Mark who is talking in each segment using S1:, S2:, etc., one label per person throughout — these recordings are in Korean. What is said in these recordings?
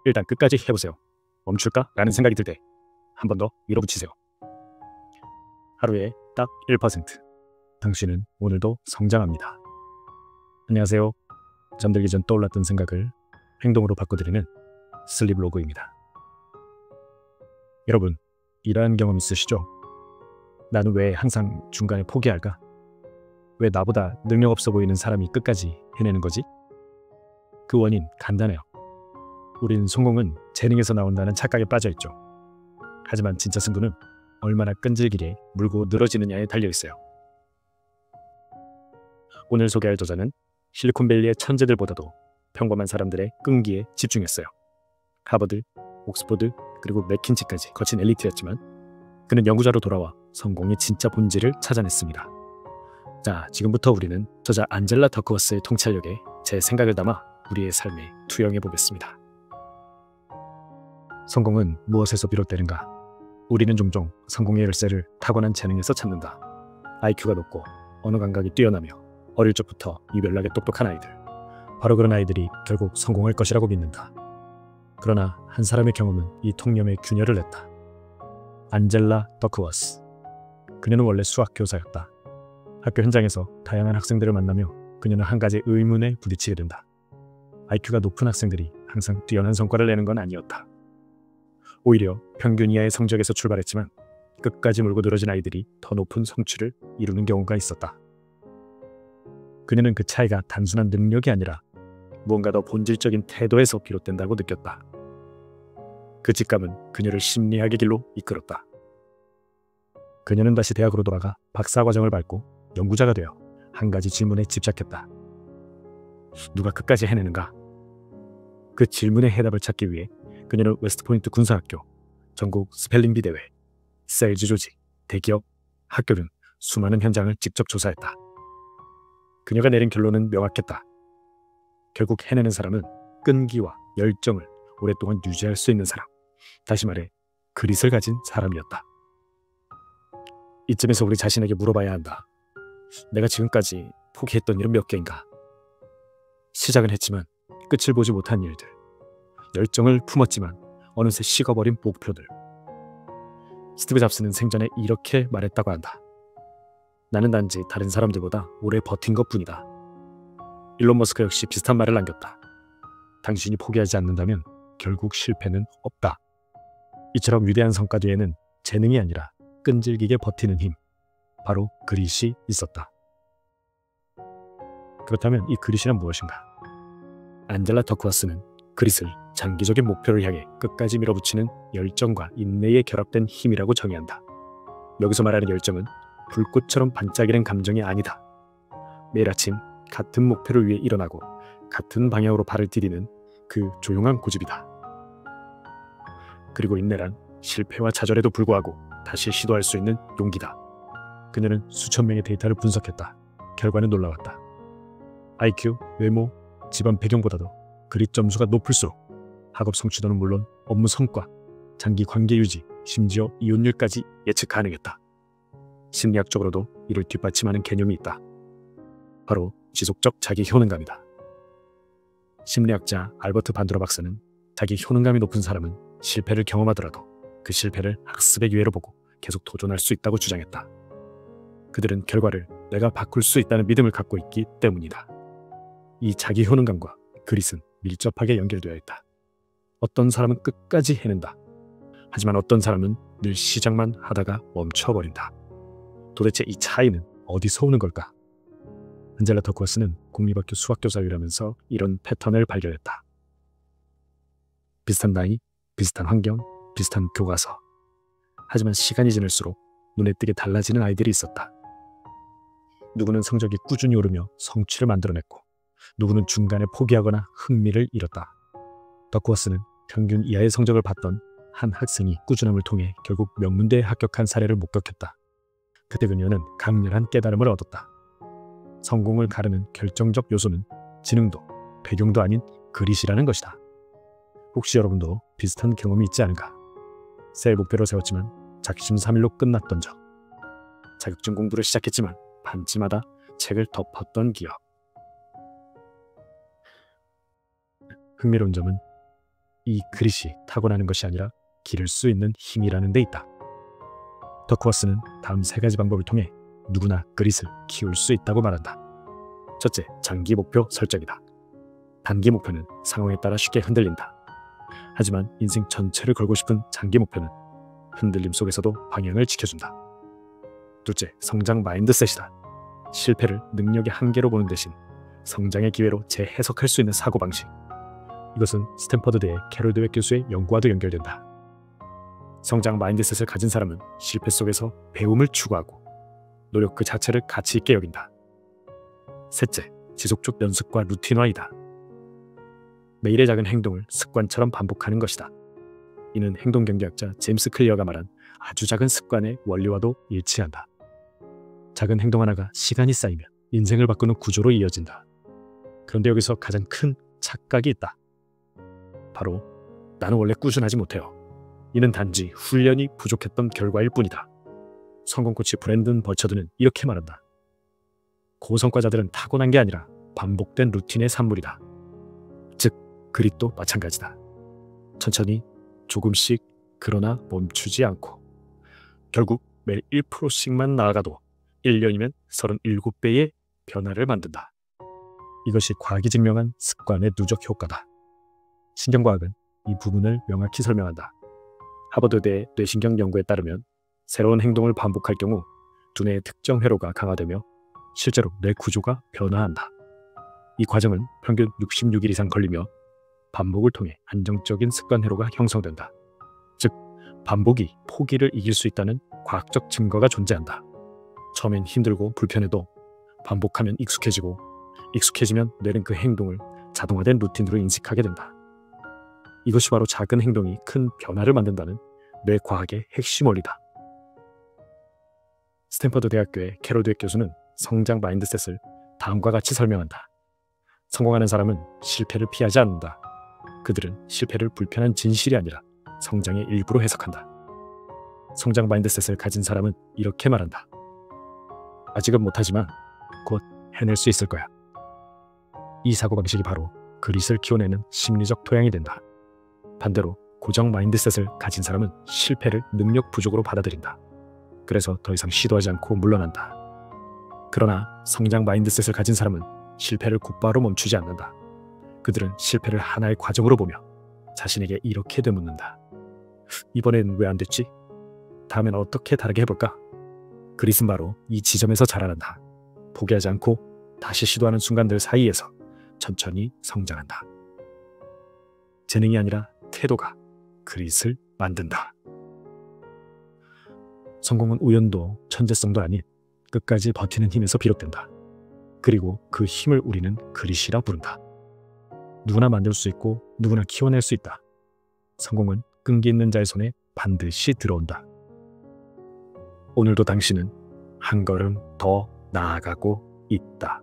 S1: 일단 끝까지 해보세요. 멈출까? 라는 생각이 들 때 한 번 더 밀어붙이세요. 하루에 딱 1%. 당신은 오늘도 성장합니다. 안녕하세요. 잠들기 전 떠올랐던 생각을 행동으로 바꿔드리는 슬립 로그입니다. 여러분, 이러한 경험 있으시죠? 나는 왜 항상 중간에 포기할까? 왜 나보다 능력 없어 보이는 사람이 끝까지 해내는 거지? 그 원인 간단해요. 우린 성공은 재능에서 나온다는 착각에 빠져있죠. 하지만 진짜 승부는 얼마나 끈질기게 물고 늘어지느냐에 달려있어요. 오늘 소개할 저자는 실리콘밸리의 천재들보다도 평범한 사람들의 끈기에 집중했어요. 하버드, 옥스퍼드, 그리고 맥킨지까지 거친 엘리트였지만 그는 연구자로 돌아와 성공의 진짜 본질을 찾아냈습니다. 자, 지금부터 우리는 저자 안젤라 더크워스의 통찰력에 제 생각을 담아 우리의 삶에 투영해 보겠습니다. 성공은 무엇에서 비롯되는가? 우리는 종종 성공의 열쇠를 타고난 재능에서 찾는다. IQ가 높고 언어 감각이 뛰어나며 어릴 적부터 유별나게 똑똑한 아이들. 바로 그런 아이들이 결국 성공할 것이라고 믿는다. 그러나 한 사람의 경험은 이 통념에 균열을 냈다. 안젤라 더크워스. 그녀는 원래 수학교사였다. 학교 현장에서 다양한 학생들을 만나며 그녀는 한 가지 의문에 부딪히게 된다. IQ가 높은 학생들이 항상 뛰어난 성과를 내는 건 아니었다. 오히려 평균 이하의 성적에서 출발했지만 끝까지 물고 늘어진 아이들이 더 높은 성취를 이루는 경우가 있었다. 그녀는 그 차이가 단순한 능력이 아니라 무언가 더 본질적인 태도에서 비롯된다고 느꼈다. 그 직감은 그녀를 심리학의 길로 이끌었다. 그녀는 다시 대학으로 돌아가 박사과정을 밟고 연구자가 되어 한 가지 질문에 집착했다. 누가 끝까지 해내는가? 그 질문의 해답을 찾기 위해 그녀는 웨스트포인트 군사학교, 전국 스펠링비 대회, 세일즈 조직, 대기업, 학교 등 수많은 현장을 직접 조사했다. 그녀가 내린 결론은 명확했다. 결국 해내는 사람은 끈기와 열정을 오랫동안 유지할 수 있는 사람, 다시 말해 그릿을 가진 사람이었다. 이쯤에서 우리 자신에게 물어봐야 한다. 내가 지금까지 포기했던 일은 몇 개인가? 시작은 했지만 끝을 보지 못한 일들, 열정을 품었지만 어느새 식어버린 목표들. 스티브 잡스는 생전에 이렇게 말했다고 한다. 나는 단지 다른 사람들보다 오래 버틴 것뿐이다. 일론 머스크 역시 비슷한 말을 남겼다. 당신이 포기하지 않는다면 결국 실패는 없다. 이처럼 위대한 성과 뒤에는 재능이 아니라 끈질기게 버티는 힘, 바로 그릿이 있었다. 그렇다면 이 그릿이란 무엇인가? 안젤라 더크워스는 그릿을 장기적인 목표를 향해 끝까지 밀어붙이는 열정과 인내에 결합된 힘이라고 정의한다. 여기서 말하는 열정은 불꽃처럼 반짝이는 감정이 아니다. 매일 아침 같은 목표를 위해 일어나고 같은 방향으로 발을 디디는 그 조용한 고집이다. 그리고 인내란 실패와 좌절에도 불구하고 다시 시도할 수 있는 용기다. 그녀는 수천 명의 데이터를 분석했다. 결과는 놀라웠다. IQ, 외모, 집안 배경보다도 그릿 점수가 높을수록 학업 성취도는 물론 업무 성과, 장기 관계 유지, 심지어 이혼율까지 예측 가능했다. 심리학적으로도 이를 뒷받침하는 개념이 있다. 바로 지속적 자기 효능감이다. 심리학자 알버트 반두라 박사는 자기 효능감이 높은 사람은 실패를 경험하더라도 그 실패를 학습의 기회로 보고 계속 도전할 수 있다고 주장했다. 그들은 결과를 내가 바꿀 수 있다는 믿음을 갖고 있기 때문이다. 이 자기 효능감과 그릿은 밀접하게 연결되어 있다. 어떤 사람은 끝까지 해낸다. 하지만 어떤 사람은 늘 시작만 하다가 멈춰버린다. 도대체 이 차이는 어디서 오는 걸까? 안젤라 더크워스는 공립학교 수학교사로 일하면서 이런 패턴을 발견했다. 비슷한 나이, 비슷한 환경, 비슷한 교과서. 하지만 시간이 지날수록 눈에 띄게 달라지는 아이들이 있었다. 누구는 성적이 꾸준히 오르며 성취를 만들어냈고 누구는 중간에 포기하거나 흥미를 잃었다. 더크워스는 평균 이하의 성적을 받던 한 학생이 꾸준함을 통해 결국 명문대에 합격한 사례를 목격했다. 그때 그녀는 강렬한 깨달음을 얻었다. 성공을 가르는 결정적 요소는 지능도 배경도 아닌 그릿이라는 것이다. 혹시 여러분도 비슷한 경험이 있지 않은가? 새해 목표를 세웠지만 작심삼일로 끝났던 적, 자격증 공부를 시작했지만 반쯤마다 책을 덮었던 기억. 흥미로운 점은 이 그릿이 타고나는 것이 아니라 기를 수 있는 힘이라는 데 있다. 더크워스는 다음 3가지 방법을 통해 누구나 그릿을 키울 수 있다고 말한다. 첫째, 장기 목표 설정이다. 단기 목표는 상황에 따라 쉽게 흔들린다. 하지만 인생 전체를 걸고 싶은 장기 목표는 흔들림 속에서도 방향을 지켜준다. 둘째, 성장 마인드셋이다. 실패를 능력의 한계로 보는 대신 성장의 기회로 재해석할 수 있는 사고방식. 이것은 스탠퍼드대의 캐롤 드웨 교수의 연구와도 연결된다. 성장 마인드셋을 가진 사람은 실패 속에서 배움을 추구하고 노력 그 자체를 가치 있게 여긴다. 셋째, 지속적 연습과 루틴화이다. 매일의 작은 행동을 습관처럼 반복하는 것이다. 이는 행동경제학자 제임스 클리어가 말한 아주 작은 습관의 원리와도 일치한다. 작은 행동 하나가 시간이 쌓이면 인생을 바꾸는 구조로 이어진다. 그런데 여기서 가장 큰 착각이 있다. 바로 나는 원래 꾸준하지 못해요. 이는 단지 훈련이 부족했던 결과일 뿐이다. 성공 코치 브랜든 버처드는 이렇게 말한다. 고성과자들은 타고난 게 아니라 반복된 루틴의 산물이다. 즉, 그릿도 마찬가지다. 천천히 조금씩 그러나 멈추지 않고 결국 매일 1%씩만 나아가도 1년이면 37배의 변화를 만든다. 이것이 과학이 증명한 습관의 누적 효과다. 신경과학은 이 부분을 명확히 설명한다. 하버드대 뇌신경 연구에 따르면 새로운 행동을 반복할 경우 두뇌의 특정 회로가 강화되며 실제로 뇌 구조가 변화한다. 이 과정은 평균 66일 이상 걸리며 반복을 통해 안정적인 습관 회로가 형성된다. 즉, 반복이 포기를 이길 수 있다는 과학적 증거가 존재한다. 처음엔 힘들고 불편해도 반복하면 익숙해지고 익숙해지면 뇌는 그 행동을 자동화된 루틴으로 인식하게 된다. 이것이 바로 작은 행동이 큰 변화를 만든다는 뇌과학의 핵심 원리다. 스탠퍼드 대학교의 캐롤 드웨 교수는 성장 마인드셋을 다음과 같이 설명한다. 성공하는 사람은 실패를 피하지 않는다. 그들은 실패를 불편한 진실이 아니라 성장의 일부로 해석한다. 성장 마인드셋을 가진 사람은 이렇게 말한다. 아직은 못하지만 곧 해낼 수 있을 거야. 이 사고방식이 바로 그릿을 키워내는 심리적 토양이 된다. 반대로 고정 마인드셋을 가진 사람은 실패를 능력 부족으로 받아들인다. 그래서 더 이상 시도하지 않고 물러난다. 그러나 성장 마인드셋을 가진 사람은 실패를 곧바로 멈추지 않는다. 그들은 실패를 하나의 과정으로 보며 자신에게 이렇게 되묻는다. 이번엔 왜 안 됐지? 다음엔 어떻게 다르게 해볼까? 그릿은 바로 이 지점에서 자라난다. 포기하지 않고 다시 시도하는 순간들 사이에서 천천히 성장한다. 재능이 아니라 태도가 그릿을 만든다. 성공은 우연도 천재성도 아닌 끝까지 버티는 힘에서 비롯된다. 그리고 그 힘을 우리는 그릿이라 부른다. 누구나 만들 수 있고 누구나 키워낼 수 있다. 성공은 끈기 있는 자의 손에 반드시 들어온다. 오늘도 당신은 한 걸음 더 나아가고 있다.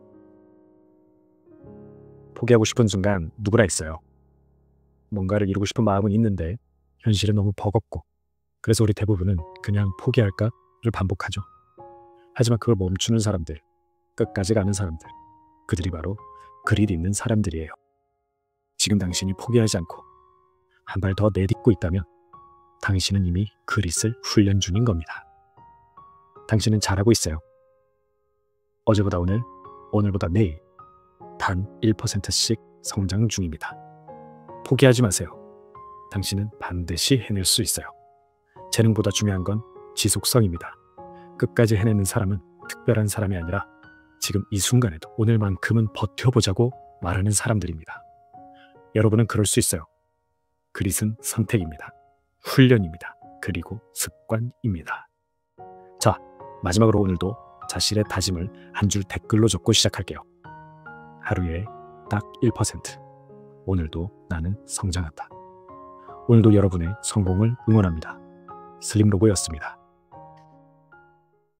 S1: 포기하고 싶은 순간 누구나 있어요. 뭔가를 이루고 싶은 마음은 있는데 현실은 너무 버겁고 그래서 우리 대부분은 그냥 포기할까를 반복하죠. 하지만 그걸 멈추는 사람들, 끝까지 가는 사람들, 그들이 바로 그릿 있는 사람들이에요. 지금 당신이 포기하지 않고 한 발 더 내딛고 있다면 당신은 이미 그릿을 훈련 중인 겁니다. 당신은 잘하고 있어요. 어제보다 오늘, 오늘보다 내일 단 1%씩 성장 중입니다. 포기하지 마세요. 당신은 반드시 해낼 수 있어요. 재능보다 중요한 건 지속성입니다. 끝까지 해내는 사람은 특별한 사람이 아니라 지금 이 순간에도 오늘만큼은 버텨보자고 말하는 사람들입니다. 여러분은 그럴 수 있어요. 그릿은 선택입니다. 훈련입니다. 그리고 습관입니다. 자, 마지막으로 오늘도 자신의 다짐을 한 줄 댓글로 적고 시작할게요. 하루에 딱 1%. 오늘도 나는 성장한다. 오늘도 여러분의 성공을 응원합니다. 슬림로고였습니다.